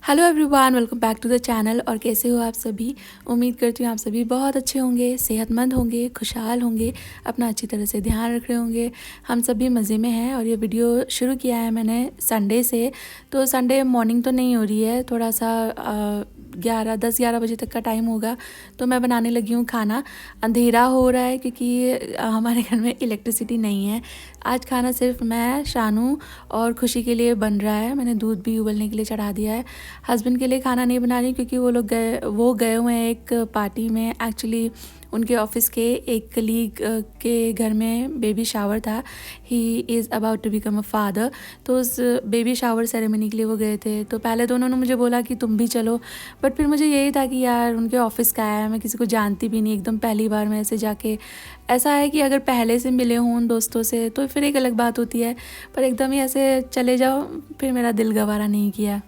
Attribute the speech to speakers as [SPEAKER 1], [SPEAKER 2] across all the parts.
[SPEAKER 1] Hello everyone, welcome back to the channel. और कैसे हो आप सभी। उम्मीद करती हूँ आप सभी बहुत अच्छे होंगे, सेहतमंद होंगे, खुशहाल होंगे, अपना अच्छी तरह से ध्यान रख रहे होंगे। हम सभी मज़े में हैं। और ये वीडियो शुरू किया है मैंने संडे से। तो संडे मॉर्निंग तो नहीं हो रही है, थोड़ा सा 10-11 बजे तक का टाइम होगा। तो मैं बनाने लगी हूँ खाना। अंधेरा हो रहा है क्योंकि हमारे घर में इलेक्ट्रिसिटी नहीं है। आज खाना सिर्फ मैं, शानू और खुशी के लिए बन रहा है। मैंने दूध भी उबलने के लिए चढ़ा दिया है। हस्बैंड के लिए खाना नहीं बना रही क्योंकि वो गए हुए हैं एक पार्टी में। एक्चुअली उनके ऑफिस के एक कलीग के घर में बेबी शावर था। He is about to become a father. तो उस बेबी शावर सेरेमनी के लिए वो गए थे। तो पहले तो उन्होंने मुझे बोला कि तुम भी चलो, बट फिर मुझे यही था कि यार उनके ऑफिस का है, मैं किसी को जानती भी नहीं, एकदम पहली बार मैं ऐसे जाके। ऐसा है कि अगर पहले से मिले हों उन दोस्तों से तो फिर एक अलग बात होती है, पर एकदम ही ऐसे चले जाओ, फिर मेरा दिल गवारा नहीं किया।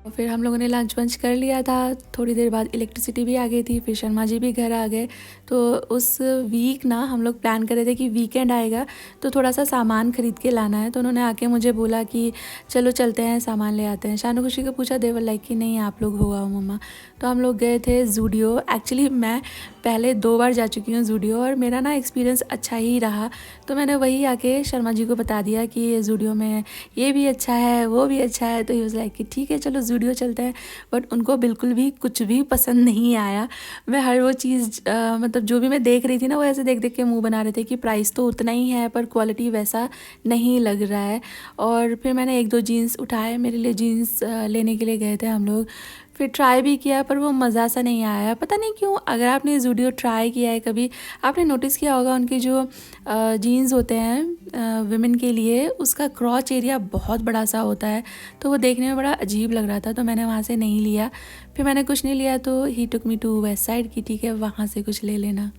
[SPEAKER 1] और फिर हम लोगों ने लंच वंच कर लिया था। थोड़ी देर बाद इलेक्ट्रिसिटी भी आ गई थी, फिर शर्मा जी भी घर आ गए। तो उस वीक ना हम लोग प्लान कर रहे थे कि वीकेंड आएगा तो थोड़ा सा सामान ख़रीद के लाना है। तो उन्होंने आके मुझे बोला कि चलो चलते हैं, सामान ले आते हैं। शानू खुशी को पूछा, देवर लाइक कि नहीं आप लोग हो आओ मम्मा। तो हम लोग गए थे ज़ूडियो। एक्चुअली मैं पहले 2 बार जा चुकी हूँ ज़ूडियो और मेरा ना एक्सपीरियंस अच्छा ही रहा। तो मैंने वही आके शर्मा जी को बता दिया कि ज़ूडियो में ये भी अच्छा है, वो भी अच्छा है। तो ही वाज लाइक कि ठीक है चलो ज़ूडियो चलते हैं। बट उनको बिल्कुल भी कुछ भी पसंद नहीं आया। मैं हर वो चीज़ मतलब जो भी मैं देख रही थी ना, वो ऐसे देख देख के मुंह बना रहे थे कि प्राइस तो उतना ही है पर क्वालिटी वैसा नहीं लग रहा है। और फिर मैंने 1-2 जीन्स उठाए, मेरे लिए जीन्स लेने के लिए गए थे हम लोग। फिर ट्राई भी किया पर वो मज़ा सा नहीं आया, पता नहीं क्यों। अगर आपने ज़ूडियो ट्राई किया है कभी, आपने नोटिस किया होगा उनके जो जीन्स होते हैं विमेन के लिए, उसका क्रॉच एरिया बहुत बड़ा सा होता है। तो वो देखने में बड़ा अजीब लग रहा था, तो मैंने वहाँ से नहीं लिया। फिर मैंने कुछ नहीं लिया तो ही टुक मी टू वेस्ट साइड की ठीक है वहाँ से कुछ ले लेना।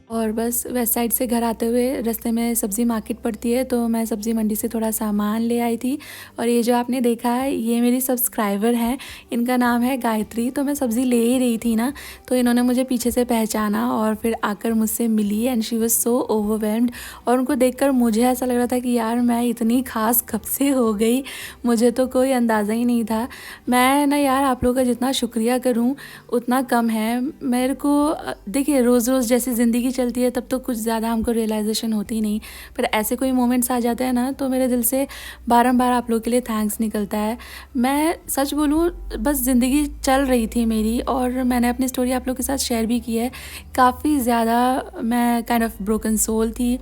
[SPEAKER 1] और बस वेस्ट साइड से घर आते हुए रास्ते में सब्ज़ी मार्केट पड़ती है, तो मैं सब्ज़ी मंडी से थोड़ा सामान ले आई थी। और ये जो आपने देखा है ये मेरी सब्सक्राइबर हैं, इनका नाम है गायत्री। तो मैं सब्ज़ी ले ही रही थी ना, तो इन्होंने मुझे पीछे से पहचाना और फिर आकर मुझसे मिली and she was so overwhelmed. और उनको देखकर मुझे ऐसा लग रहा था कि यार मैं इतनी खास कब से हो गई, मुझे तो कोई अंदाज़ा ही नहीं था। मैं ना यार आप लोगों का जितना शुक्रिया करूँ उतना कम है। मेरे को देखिए रोज़ रोज़ जैसी ज़िंदगी चलती है तब तो कुछ ज़्यादा हमको रियलाइजेशन होती नहीं, पर ऐसे कोई मोमेंट्स आ जाते हैं ना तो मेरे दिल से बारंबार आप लोग के लिए थैंक्स निकलता है। मैं सच बोलूँ, बस ज़िंदगी चल रही थी मेरी और मैंने अपनी स्टोरी आप लोग के साथ शेयर भी की है। काफ़ी ज़्यादा मैं काइंड ऑफ ब्रोकन सोल थी,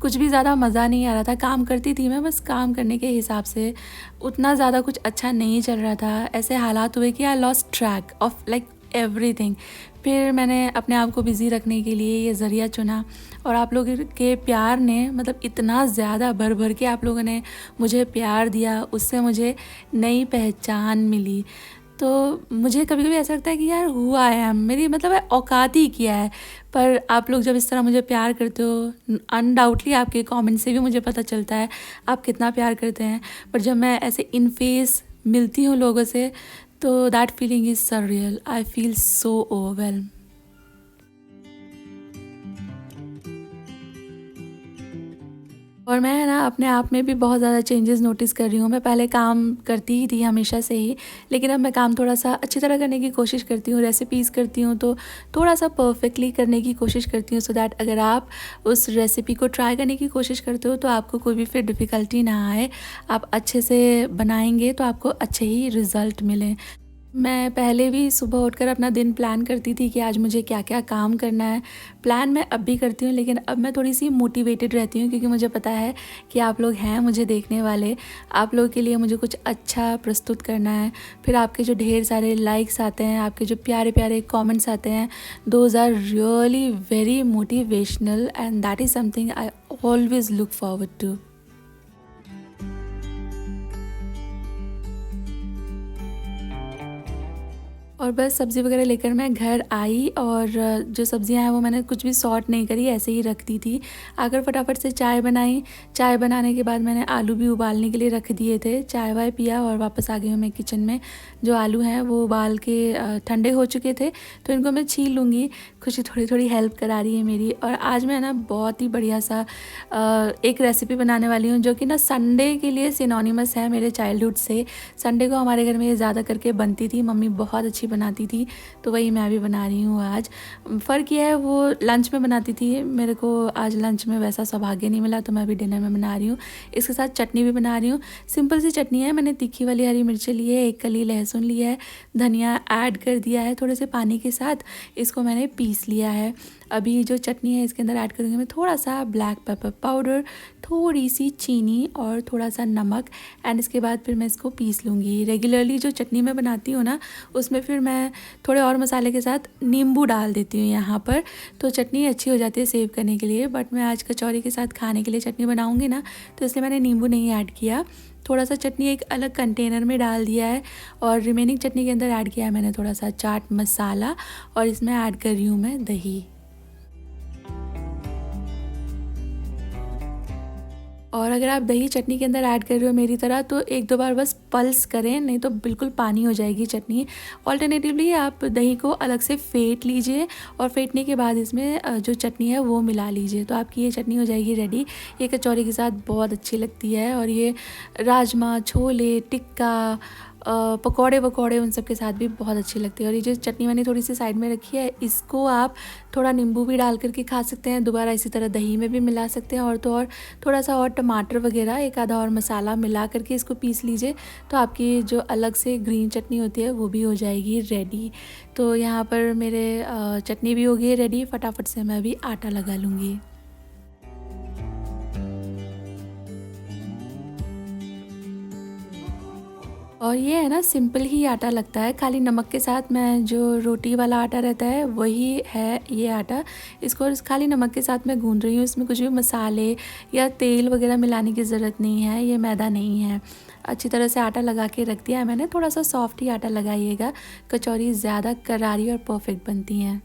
[SPEAKER 1] कुछ भी ज़्यादा मज़ा नहीं आ रहा था। काम करती थी मैं, बस काम करने के हिसाब से उतना ज़्यादा कुछ अच्छा नहीं चल रहा था। ऐसे हालात हुए कि I lost track of like everything. फिर मैंने अपने आप को बिज़ी रखने के लिए ये ज़रिया चुना। और आप लोगों के प्यार ने मतलब इतना ज़्यादा भर भर के आप लोगों ने मुझे प्यार दिया, उससे मुझे नई पहचान मिली। तो मुझे कभी कभी ऐसा लगता है कि यार हुआ है मेरी मतलब औकात ही किया है। पर आप लोग जब इस तरह मुझे प्यार करते हो, अनडाउटली आपके कमेंट से भी मुझे पता चलता है आप कितना प्यार करते हैं। पर जब मैं ऐसे इन फेस मिलती हूँ लोगों से तो that feeling is surreal. I feel so overwhelm. और मैं ना अपने आप में भी बहुत ज़्यादा चेंजेस नोटिस कर रही हूँ। मैं पहले काम करती ही थी हमेशा से ही, लेकिन अब मैं काम थोड़ा सा अच्छी तरह करने की कोशिश करती हूँ। रेसिपीज़ करती हूँ तो थोड़ा सा परफेक्टली करने की कोशिश करती हूँ, सो दैट अगर आप उस रेसिपी को ट्राई करने की कोशिश करते हो तो आपको कोई भी फिर डिफ़िकल्टी ना आए। आप अच्छे से बनाएंगे तो आपको अच्छे ही रिज़ल्ट मिलें। मैं पहले भी सुबह उठकर अपना दिन प्लान करती थी कि आज मुझे क्या क्या काम करना है। प्लान मैं अब भी करती हूँ, लेकिन अब मैं थोड़ी सी मोटिवेटेड रहती हूँ क्योंकि मुझे पता है कि आप लोग हैं मुझे देखने वाले। आप लोगों के लिए मुझे कुछ अच्छा प्रस्तुत करना है। फिर आपके जो ढेर सारे लाइक्स आते हैं, आपके जो प्यारे प्यारे कमेंट्स आते हैं, those are really very motivational and that is something I always look forward to. और बस सब्ज़ी वगैरह लेकर मैं घर आई और जो सब्ज़ियां हैं वो मैंने कुछ भी सॉर्ट नहीं करी, ऐसे ही रख दी थी। आकर फटाफट से चाय बनाई। चाय बनाने के बाद मैंने आलू भी उबालने के लिए रख दिए थे। चाय वाय पिया और वापस आ गई हूँ मैं किचन में। जो आलू हैं वो उबाल के ठंडे हो चुके थे, तो इनको मैं छील लूँगी। खुशी थोड़ी थोड़ी हेल्प करा रही है मेरी। और आज मैं ना बहुत ही बढ़िया सा एक रेसिपी बनाने वाली हूँ, जो कि ना संडे के लिए सिनोनिमस है मेरे चाइल्डहुड से। संडे को हमारे घर में ये ज़्यादा करके बनती थी, मम्मी बहुत अच्छी बनाती थी, तो वही मैं भी बना रही हूँ आज। फ़र्क यह है वो लंच में बनाती थी, मेरे को आज लंच में वैसा सौभाग्य नहीं मिला, तो मैं अभी डिनर में बना रही हूँ। इसके साथ चटनी भी बना रही हूँ। सिंपल सी चटनी है। मैंने तीखी वाली हरी मिर्ची ली है, 1 कली लहसुन लिया है, धनिया ऐड कर दिया है थोड़े से पानी के साथ, इसको मैंने पीस लिया है। अभी जो चटनी है इसके अंदर ऐड करूँगी मैं थोड़ा सा ब्लैक पेपर पाउडर, थोड़ी सी चीनी और थोड़ा सा नमक, एंड इसके बाद फिर मैं इसको पीस लूँगी। रेगुलरली जो चटनी मैं बनाती हूँ ना, उसमें फिर मैं थोड़े और मसाले के साथ नींबू डाल देती हूँ यहाँ पर, तो चटनी अच्छी हो जाती है सेव करने के लिए। बट मैं आज कचौरी के साथ खाने के लिए चटनी बनाऊँगी ना, तो इसलिए मैंने नींबू नहीं ऐड किया। थोड़ा सा चटनी एक अलग कंटेनर में डाल दिया है और रिमेनिंग चटनी के अंदर ऐड किया है मैंने थोड़ा सा चाट मसाला, और इसमें ऐड कर रही हूँ मैं दही। और अगर आप दही चटनी के अंदर ऐड कर रहे हो मेरी तरह, तो 1-2 बार बस पल्स करें, नहीं तो बिल्कुल पानी हो जाएगी चटनी। ऑल्टरनेटिवली आप दही को अलग से फेंट लीजिए और फेंटने के बाद इसमें जो चटनी है वो मिला लीजिए, तो आपकी ये चटनी हो जाएगी रेडी। ये कचौरी के साथ बहुत अच्छी लगती है, और ये राजमा, छोले, टिक्का, पकौड़े वकौड़े उन सब के साथ भी बहुत अच्छी लगती है। और ये जो चटनी मैंने थोड़ी सी साइड में रखी है, इसको आप थोड़ा नींबू भी डाल करके खा सकते हैं, दोबारा इसी तरह दही में भी मिला सकते हैं, और तो और थोड़ा सा और टमाटर वगैरह एक आधा और मसाला मिला करके इसको पीस लीजिए, तो आपकी जो अलग से ग्रीन चटनी होती है वो भी हो जाएगी रेडी। तो यहाँ पर मेरे चटनी भी हो गई रेडी। फटाफट से मैं अभी आटा लगा लूँगी। और ये है ना, सिंपल ही आटा लगता है, खाली नमक के साथ मैं जो रोटी वाला आटा रहता है वही है ये आटा। इसको खाली नमक के साथ मैं गूंद रही हूँ, इसमें कुछ भी मसाले या तेल वगैरह मिलाने की ज़रूरत नहीं है, ये मैदा नहीं है। अच्छी तरह से आटा लगा के रख दिया है मैंने। थोड़ा सा सॉफ्ट ही आटा लगाइएगा, कचौरी ज़्यादा करारी और परफेक्ट बनती हैं।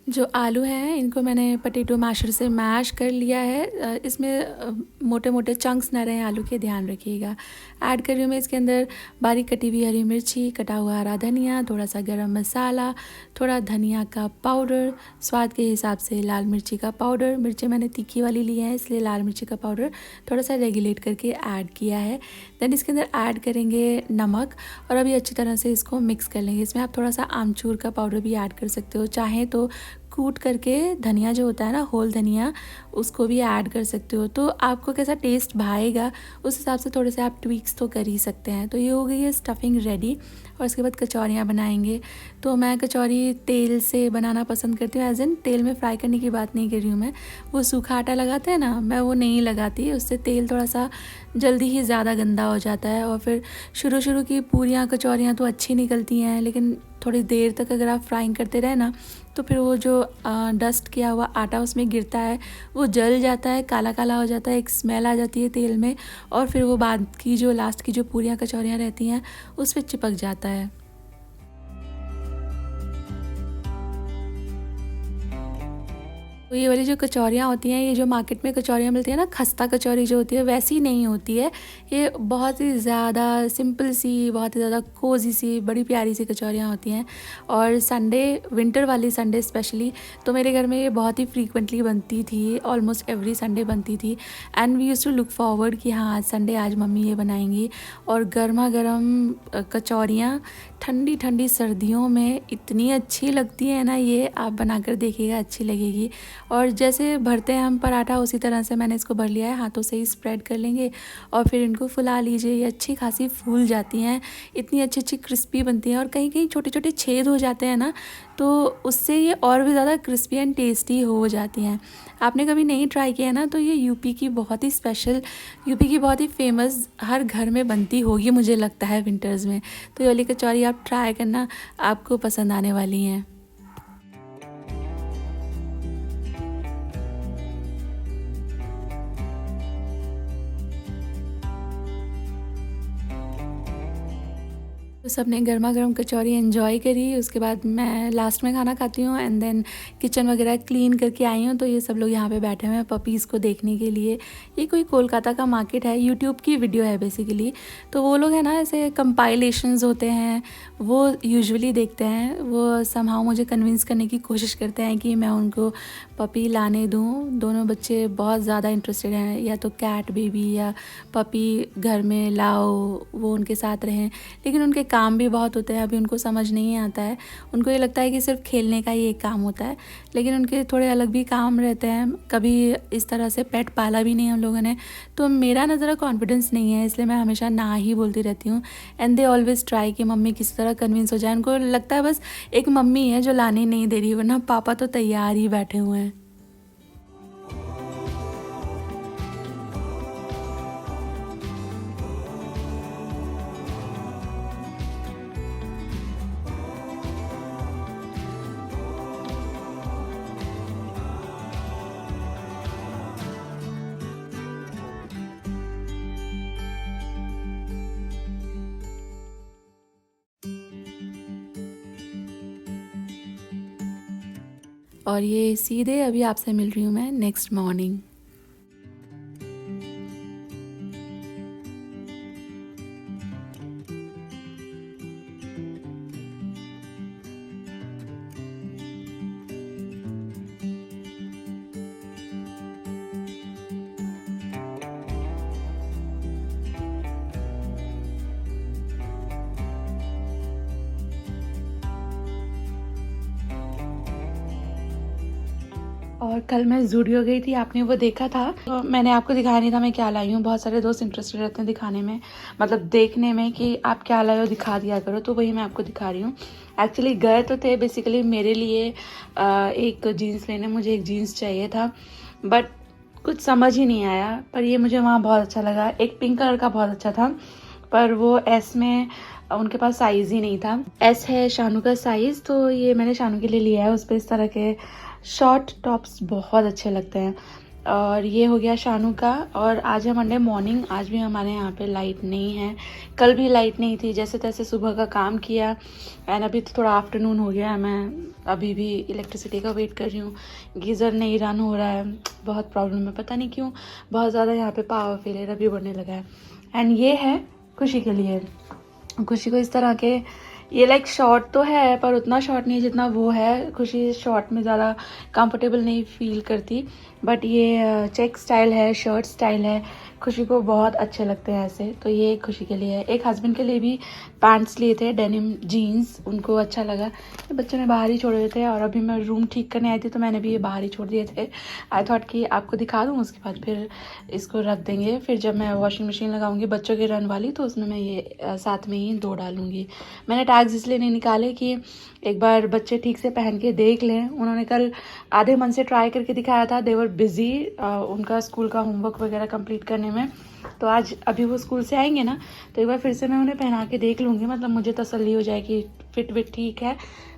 [SPEAKER 1] जो आलू हैं इनको मैंने पोटैटो मैशर से मैश कर लिया है। इसमें मोटे मोटे चंक्स ना रहें आलू के, ध्यान रखिएगा। ऐड कर रही हूँ मैं इसके अंदर बारीक कटी हुई हरी मिर्ची, कटा हुआ हरा धनिया, थोड़ा सा गरम मसाला, थोड़ा धनिया का पाउडर, स्वाद के हिसाब से लाल मिर्ची का पाउडर। मिर्ची मैंने तीखी वाली ली है इसलिए लाल मिर्ची का पाउडर थोड़ा सा रेगुलेट करके ऐड किया है। देन इसके अंदर ऐड करेंगे नमक, और अभी अच्छी तरह से इसको मिक्स कर लेंगे। इसमें आप थोड़ा सा आमचूर का पाउडर भी ऐड कर सकते हो, चाहें तो कूट करके धनिया जो होता है ना, होल धनिया, उसको भी ऐड कर सकते हो। तो आपको कैसा टेस्ट भाएगा उस हिसाब से थोड़े से आप ट्वीक्स तो कर ही सकते हैं। तो ये हो गई है स्टफिंग रेडी। और इसके बाद कचौरियाँ बनाएंगे। तो मैं कचौरी तेल से बनाना पसंद करती हूँ, एज इन तेल में फ्राई करने की बात नहीं कर रही हूँ मैं। वो सूखा आटा लगाते हैं ना, मैं वो नहीं लगाती, उससे तेल थोड़ा सा जल्दी ही ज़्यादा गंदा हो जाता है। और फिर शुरू की पूरियाँ कचौरियाँ तो अच्छी निकलती हैं, लेकिन थोड़ी देर तक अगर आप फ्राइंग करते रहे ना, तो फिर वो जो डस्ट किया हुआ आटा उसमें गिरता है, वो जल जाता है, काला काला हो जाता है, एक स्मेल आ जाती है तेल में, और फिर वो बाद की जो लास्ट की जो पूरियाँ कचौरियाँ रहती हैं उस पर चिपक जाता है। तो ये वाली जो कचौरियाँ होती हैं, ये जो मार्केट में कचौरियाँ मिलती हैं ना, खस्ता कचौरी जो होती है वैसी नहीं होती है। ये बहुत ही ज़्यादा सिंपल सी, बहुत ही ज़्यादा कोजी सी, बड़ी प्यारी सी कचौरियाँ होती हैं। और संडे, विंटर वाली संडे स्पेशली, तो मेरे घर में ये बहुत ही फ्रीक्वेंटली बनती थी, ऑलमोस्ट एवरी संडे बनती थी। And we use to look forward कि हाँ आज संडे, आज मम्मी ये बनाएंगी। और गर्मा गर्म कचौरियाँ ठंडी ठंडी सर्दियों में इतनी अच्छी लगती है ना, ये आप बनाकर देखिएगा, अच्छी लगेगी। और जैसे भरते हैं हम पराठा, उसी तरह से मैंने इसको भर लिया है, हाथों से ही स्प्रेड कर लेंगे और फिर इनको फुला लीजिए। ये अच्छी खासी फूल जाती हैं, इतनी अच्छी अच्छी क्रिस्पी बनती हैं। और कहीं कहीं छोटे छोटे छेद हो जाते हैं ना, तो उससे ये और भी ज़्यादा क्रिस्पी एंड टेस्टी हो जाती हैं। आपने कभी नहीं ट्राई किया ना, तो ये यूपी की बहुत ही स्पेशल, यूपी की बहुत ही फेमस, हर घर में बनती होगी मुझे लगता है विंटर्स में। तो ये वाली कचौरी आप ट्राई करना, आपको पसंद आने वाली हैं। तो तो सबने गर्मा गर्म कचौरी एंजॉय करी। उसके बाद मैं लास्ट में खाना खाती हूँ एंड देन किचन वगैरह क्लीन करके आई हूँ। तो ये सब लोग यहाँ पे बैठे हुए हैं पपीज़ को देखने के लिए। ये कोई कोलकाता का मार्केट है, यूट्यूब की वीडियो है बेसिकली। तो वो लोग हैं ना, ऐसे कंपाइलेशंस होते हैं वो यूजुअली देखते हैं। वो समहाउ मुझे कन्विंस करने की कोशिश करते हैं कि मैं उनको पपी लाने दूँ। दोनों बच्चे बहुत ज़्यादा इंटरेस्टेड हैं, या तो कैट बेबी या पपी घर में लाओ, वो उनके साथ रहें। लेकिन उनके काम भी बहुत होते हैं, अभी उनको समझ नहीं आता है। उनको ये लगता है कि सिर्फ खेलने का ही एक काम होता है, लेकिन उनके थोड़े अलग भी काम रहते हैं। कभी इस तरह से पेट पाला भी नहीं हम लोगों ने, तो मेरा ना ज़रा कॉन्फिडेंस नहीं है, इसलिए मैं हमेशा ना ही बोलती रहती हूँ। एंड दे ऑलवेज ट्राई कि मम्मी किसी तरह कन्विंस हो जाए। उनको लगता है बस एक मम्मी है जो लाने नहीं दे रही, वरना पापा तो तैयार ही बैठे हुए हैं। और ये सीधे अभी आपसे मिल रही हूँ मैं नेक्स्ट मॉर्निंग। और कल मैं ज़ूडियो गई थी, आपने वो देखा था। तो मैंने आपको दिखाया नहीं था मैं क्या लाई हूँ। बहुत सारे दोस्त इंटरेस्टेड रहते हैं दिखाने में, मतलब देखने में कि आप क्या लाए हो दिखा दिया करो, तो वही मैं आपको दिखा रही हूँ। एक्चुअली गए तो थे बेसिकली मेरे लिए एक जीन्स लेने, मुझे एक जीन्स चाहिए था, बट कुछ समझ ही नहीं आया। पर ये मुझे वहाँ बहुत अच्छा लगा। एक पिंक कलर का बहुत अच्छा था, पर वो एस में उनके पास साइज़ ही नहीं था। एस है शानू का साइज़, तो ये मैंने शानू के लिए लिया है। उस पर इस तरह के शॉर्ट टॉप्स बहुत अच्छे लगते हैं। और ये हो गया शानू का। और आज है मंडे मॉर्निंग, आज भी हमारे यहाँ पे लाइट नहीं है। कल भी लाइट नहीं थी, जैसे तैसे सुबह का काम किया एंड अभी तो थोड़ा आफ्टरनून हो गया है। मैं अभी भी इलेक्ट्रिसिटी का वेट कर रही हूँ। गीज़र नहीं रन हो रहा है, बहुत प्रॉब्लम है, पता नहीं क्यों बहुत ज़्यादा यहाँ पे पावर फेलियर अभी बढ़ने लगा है। एंड ये है खुशी के लिए। खुशी को इस तरह के, ये लाइक शॉर्ट तो है पर उतना शॉर्ट नहीं जितना वो है। खुशी शॉर्ट में ज़्यादा कंफर्टेबल नहीं फील करती, बट ये चेक स्टाइल है, शर्ट स्टाइल है, खुशी को बहुत अच्छे लगते हैं ऐसे। तो ये खुशी के लिए है। एक हस्बैंड के लिए भी पैंट्स लिए थे, डेनिम जीन्स, उनको अच्छा लगा। ये बच्चों ने बाहर ही छोड़े थे और अभी मैं रूम ठीक करने आई थी तो मैंने भी ये बाहर ही छोड़ दिए थे। आई थॉट कि आपको दिखा दूँ, उसके बाद फिर इसको रख देंगे। फिर जब मैं वॉशिंग मशीन लगाऊंगी बच्चों की रन वाली, तो उसमें मैं ये साथ में ही धो डालूंगी। मैंने टैग्स इसलिए नहीं निकाले कि एक बार बच्चे ठीक से पहन के देख लें। उन्होंने कल आधे मन से ट्राई करके दिखाया था, देवर बिजी उनका स्कूल का होमवर्क वगैरह कंप्लीट करने में। तो आज अभी वो स्कूल से आएंगे ना, तो एक बार फिर से मैं उन्हें पहना के देख लूँगी, मतलब मुझे तसल्ली हो जाएगी फिट विट ठीक है।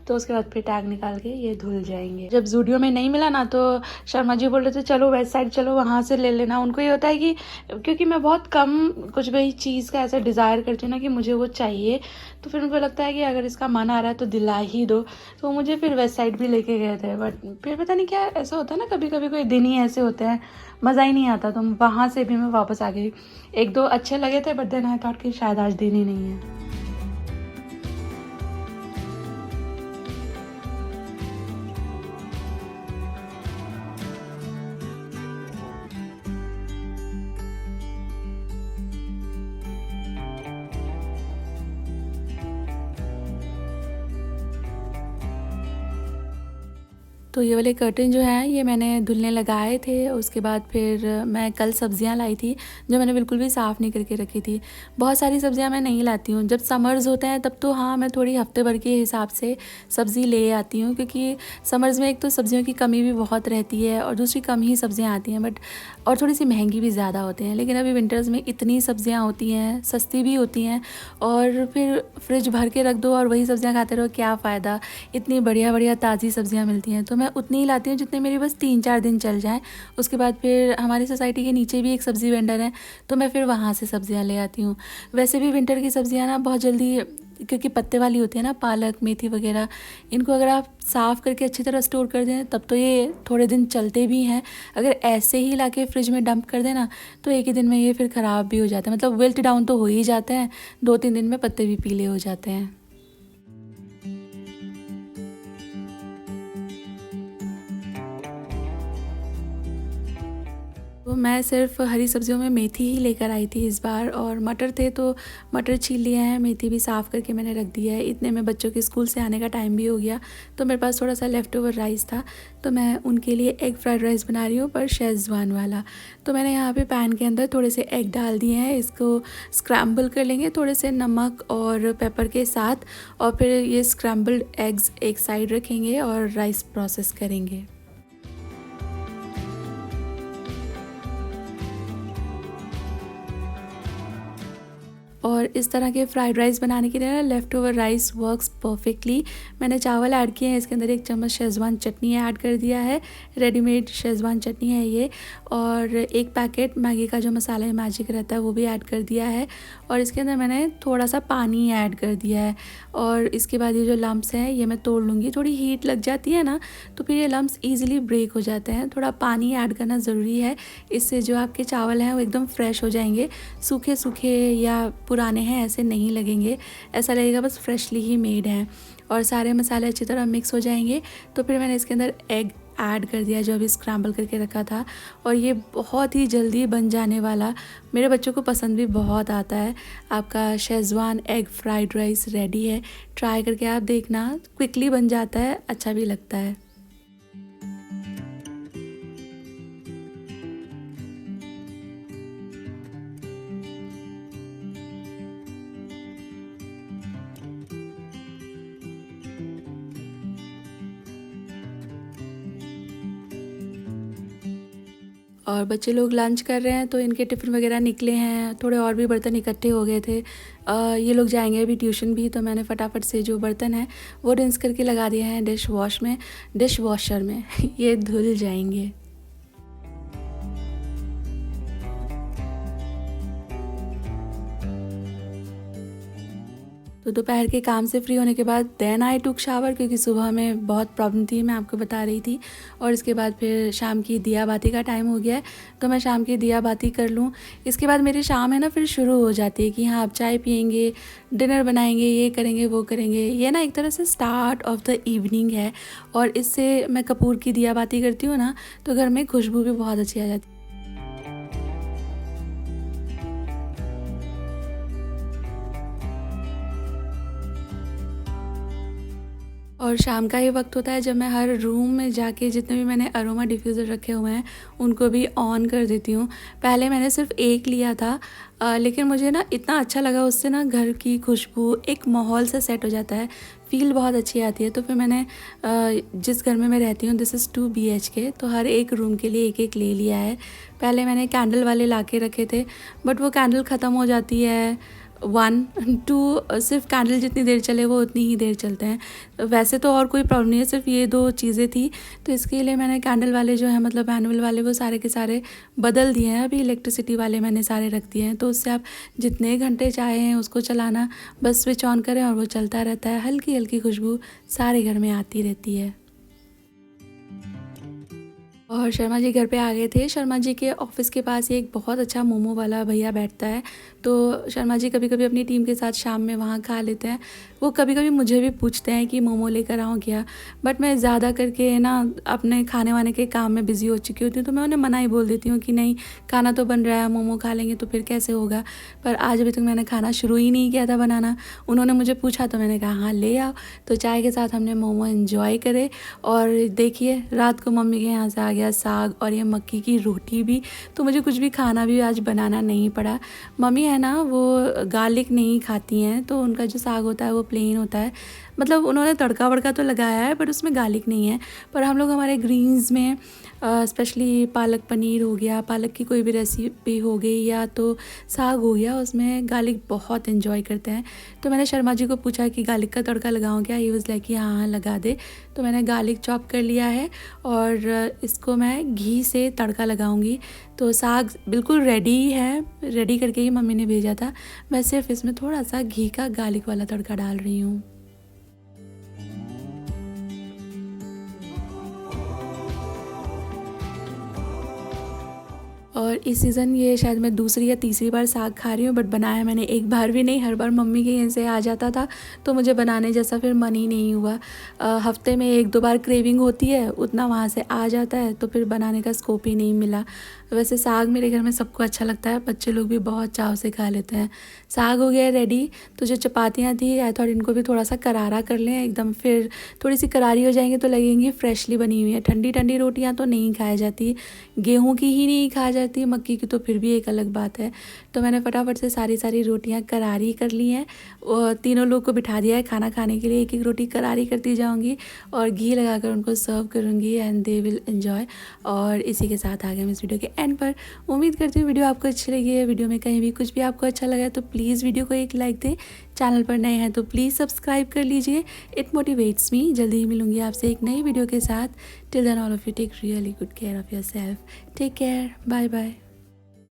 [SPEAKER 1] तो उसके बाद फिर टैग निकाल के ये धुल जाएंगे। जब ज़ूडियो में नहीं मिला ना, तो शर्मा जी बोल रहे थे चलो वेस्ट साइड चलो, वहाँ से ले लेना। उनको ये होता है कि क्योंकि मैं बहुत कम कुछ भी चीज़ का ऐसा डिज़ायर करती हूँ ना कि मुझे वो चाहिए, तो फिर उनको लगता है कि अगर इसका मन आ रहा है तो दिला ही दो। तो वो मुझे फिर वेस्ट साइड भी लेके गए थे, बट फिर पता नहीं क्या ऐसा होता है ना, कभी कभी कोई दिन ही ऐसे होते हैं मज़ा ही नहीं आता। तो वहाँ से भी मैं वापस आ गई। एक दो अच्छे लगे थे, बट देन आई थॉट कि शायद आज दिन ही नहीं है। तो ये वाले कर्टन जो हैं ये मैंने धुलने लगाए थे। उसके बाद फिर मैं कल सब्जियां लाई थी जो मैंने बिल्कुल भी साफ़ नहीं करके रखी थी। बहुत सारी सब्जियां मैं नहीं लाती हूँ, जब समर्स होते हैं तब तो हाँ मैं थोड़ी हफ्ते भर के हिसाब से सब्ज़ी ले आती हूँ, क्योंकि समर्स में एक तो सब्जियों की कमी भी बहुत रहती है और दूसरी कम ही सब्जियाँ आती हैं, बट और थोड़ी सी महंगी भी ज़्यादा होती हैं। लेकिन अभी विंटर्स में इतनी सब्जियाँ होती हैं, सस्ती भी होती हैं, और फिर फ्रिज भर के रख दो और वही सब्जियाँ खाते रहो, क्या फ़ायदा। इतनी बढ़िया बढ़िया ताज़ी सब्जियाँ मिलती हैं, तो मैं उतनी ही लाती हूँ जितने मेरी बस 3-4 दिन चल जाएँ। उसके बाद फिर हमारी सोसाइटी के नीचे भी एक सब्ज़ी वेंडर है, तो मैं फिर वहाँ से सब्जियाँ ले आती हूँ। वैसे भी विंटर की सब्जियाँ ना बहुत जल्दी क्योंकि पत्ते वाली होती है ना, पालक मेथी वगैरह, इनको अगर आप साफ़ करके अच्छी तरह स्टोर कर दें तब तो ये थोड़े दिन चलते भी हैं। अगर ऐसे ही ला के फ्रिज में डंप कर देना तो एक ही दिन में ये फिर ख़राब भी हो जाते हैं, मतलब विल्ट डाउन तो हो ही जाते हैं, 2-3 दिन में पत्ते भी पीले हो जाते हैं। तो मैं सिर्फ हरी सब्जियों में मेथी ही लेकर आई थी इस बार, और मटर थे तो मटर छील लिए हैं, मेथी भी साफ़ करके मैंने रख दिया है। इतने में बच्चों के स्कूल से आने का टाइम भी हो गया, तो मेरे पास थोड़ा सा लेफ़्ट ओवर राइस था, तो मैं उनके लिए एग फ्राइड राइस बना रही हूँ, पर शेज़वान वाला। तो मैंने यहाँ पे पैन के अंदर थोड़े से एग डाल दिए हैं, इसको स्क्रैम्बल कर लेंगे थोड़े से नमक और पेपर के साथ, और फिर ये स्क्रैम्बल्ड एग्स एक साइड रखेंगे और राइस प्रोसेस करेंगे। और इस तरह के फ्राइड राइस बनाने के लिए ना left over rice works perfectly. मैंने चावल ऐड किए हैं, इसके अंदर 1 चम्मच शेज़वान चटनी ऐड कर दिया है, रेडीमेड शेज़वान चटनी है ये, और 1 पैकेट मैगी का जो मसाला है मैजिक रहता है वो भी ऐड कर दिया है, और इसके अंदर मैंने थोड़ा सा पानी ऐड कर दिया है। और इसके बाद ये जो लम्प्स हैं ये मैं तोड़ लूँगी, थोड़ी हीट लग जाती है ना तो फिर ये लम्प्स ईजिली ब्रेक हो जाते हैं। थोड़ा पानी ऐड करना ज़रूरी है, इससे जो आपके चावल हैं वो एकदम फ्रेश हो जाएंगे, सूखे सूखे या पुराने हैं ऐसे नहीं लगेंगे, ऐसा लगेगा बस फ्रेशली ही मेड हैं। और सारे मसाले अच्छी तरह मिक्स हो जाएंगे तो फिर मैंने इसके अंदर एग ऐड कर दिया जो अभी स्क्रैम्बल करके रखा था, और ये बहुत ही जल्दी बन जाने वाला, मेरे बच्चों को पसंद भी बहुत आता है। आपका schezwan egg fried rice ready है, ट्राई करके आप देखना, क्विकली बन जाता है, अच्छा भी लगता है। और बच्चे लोग लंच कर रहे हैं तो इनके टिफ़िन वगैरह निकले हैं, थोड़े और भी बर्तन इकट्ठे हो गए थे। ये लोग जाएंगे अभी ट्यूशन भी, तो मैंने फटाफट से जो बर्तन हैं वो रिंस करके लगा दिए हैं डिश वॉशर में ये धुल जाएंगे। तो दोपहर के काम से फ्री होने के बाद देन आई टुक शावर, क्योंकि सुबह में बहुत प्रॉब्लम थी, मैं आपको बता रही थी। और इसके बाद फिर शाम की दिया बाती का टाइम हो गया है, तो मैं शाम की दिया बाती कर लूँ। इसके बाद मेरी शाम है ना फिर शुरू हो जाती है कि हाँ आप चाय पियेंगे, डिनर बनाएंगे, ये करेंगे वो करेंगे। ये ना एक तरह से स्टार्ट ऑफ द इवनिंग है, और इससे मैं कपूर की दिया बाती करती हूँ ना तो घर में खुशबू भी बहुत अच्छी आ जाती है। और शाम का ये वक्त होता है जब मैं हर रूम में जाके जितने भी मैंने अरोमा डिफ्यूज़र रखे हुए हैं उनको भी ऑन कर देती हूँ। पहले मैंने सिर्फ एक लिया था, लेकिन मुझे ना इतना अच्छा लगा उससे, ना घर की खुशबू एक माहौल से सेट हो जाता है, फ़ील बहुत अच्छी आती है। तो फिर मैंने जिस घर में मैं रहती हूँ, दिस इज़ 2 BHK, तो हर एक रूम के लिए एक एक ले लिया है। पहले मैंने कैंडल वाले ला के रखे थे, बट वो कैंडल ख़त्म हो जाती है, 1 2 सिर्फ कैंडल जितनी देर चले वो उतनी ही देर चलते हैं। वैसे तो और कोई प्रॉब्लम नहीं है, सिर्फ ये 2 चीज़ें थी, तो इसके लिए मैंने कैंडल वाले जो हैं मतलब मैनुअल वाले वो सारे के सारे बदल दिए हैं। अभी इलेक्ट्रिसिटी वाले मैंने सारे रख दिए हैं, तो उससे आप जितने घंटे चाहें उसको चलाना, बस स्विच ऑन करें और वो चलता रहता है, हल्की हल्की खुशबू सारे घर में आती रहती है। और शर्मा जी घर पे आ गए थे। शर्मा जी के ऑफ़िस के पास ही एक बहुत अच्छा मोमो वाला भैया बैठता है, तो शर्मा जी कभी कभी अपनी टीम के साथ शाम में वहाँ खा लेते हैं। वो कभी कभी मुझे भी पूछते हैं कि मोमो लेकर आऊँ क्या, बट मैं ज़्यादा करके ना अपने खाने वाने के काम में बिज़ी हो चुकी होती हूँ, तो मैं उन्हें मना ही बोल देती हूँ कि नहीं, खाना तो बन रहा है, मोमो खा लेंगे तो फिर कैसे होगा। पर आज अभी तक मैंने खाना शुरू ही नहीं किया था बनाना, उन्होंने मुझे पूछा तो मैंने कहा हाँ ले आओ। तो चाय के साथ हमने मोमो इन्जॉय करे, और देखिए रात को मम्मी के यहाँ से आ गया साग और ये मक्की की रोटी भी, तो मुझे कुछ भी खाना भी आज बनाना नहीं पड़ा। मम्मी है ना वो गार्लिक नहीं खाती हैं, तो उनका जो साग होता है वो प्लेन होता है। मतलब उन्होंने तड़का वड़का तो लगाया है बट उसमें गार्लिक नहीं है। पर हम लोग हमारे ग्रीन्स में स्पेशली पालक पनीर हो गया, पालक की कोई भी रेसिपी हो गई या तो साग हो गया, उसमें गार्लिक बहुत इन्जॉय करते हैं। तो मैंने शर्मा जी को पूछा कि गार्लिक का तड़का लगाऊं क्या, ही वाज लाइक कि हाँ हाँ लगा दे। तो मैंने गार्लिक चॉप कर लिया है और इसको मैं घी से तड़का लगाऊंगी। तो साग बिल्कुल रेडी है, रेडी करके ही मम्मी ने भेजा था। मैं सिर्फ इसमें थोड़ा सा घी का गार्लिक वाला तड़का डाल रही हूँ। और इस सीज़न ये शायद मैं दूसरी या तीसरी बार साग खा रही हूँ, बट बनाया मैंने एक बार भी नहीं। हर बार मम्मी के यहाँ से आ जाता था तो मुझे बनाने जैसा फिर मन ही नहीं हुआ। हफ्ते में 1-2 बार क्रेविंग होती है, उतना वहाँ से आ जाता है तो फिर बनाने का स्कोप ही नहीं मिला। वैसे साग मेरे घर में सबको अच्छा लगता है, बच्चे लोग भी बहुत चाव से खा लेते हैं। साग हो गया रेडी। तो जो चपातियाँ थी आई थॉट इनको भी थोड़ा सा करारा कर लें एकदम, फिर थोड़ी सी करारी हो जाएंगी तो लगेंगी फ्रेशली बनी हुई है। ठंडी ठंडी रोटियाँ तो नहीं खाई जाती, गेहूँ की ही नहीं खा जाती, मक्की की तो फिर भी एक अलग बात है। तो मैंने फटाफट से सारी रोटियाँ करारी कर ली हैं और तीनों लोग को बिठा दिया है खाना खाने के लिए। एक एक रोटी करारी करती जाऊँगी और घी लगाकर उनको सर्व करूँगी एंड दे विल एन्जॉय। और इसी के साथ आ गए हम इस वीडियो के एंड पर। उम्मीद करती हूँ वीडियो आपको अच्छी लगी है। वीडियो में कहीं भी कुछ भी आपको अच्छा लगा है तो प्लीज़ वीडियो को एक लाइक दें। चैनल पर नए हैं तो प्लीज़ सब्सक्राइब कर लीजिए, इट मोटिवेट्स मी। जल्दी ही मिलूंगी आपसे एक नई वीडियो के साथ। Till then all of you take really good care of yourself. Take care, bye bye.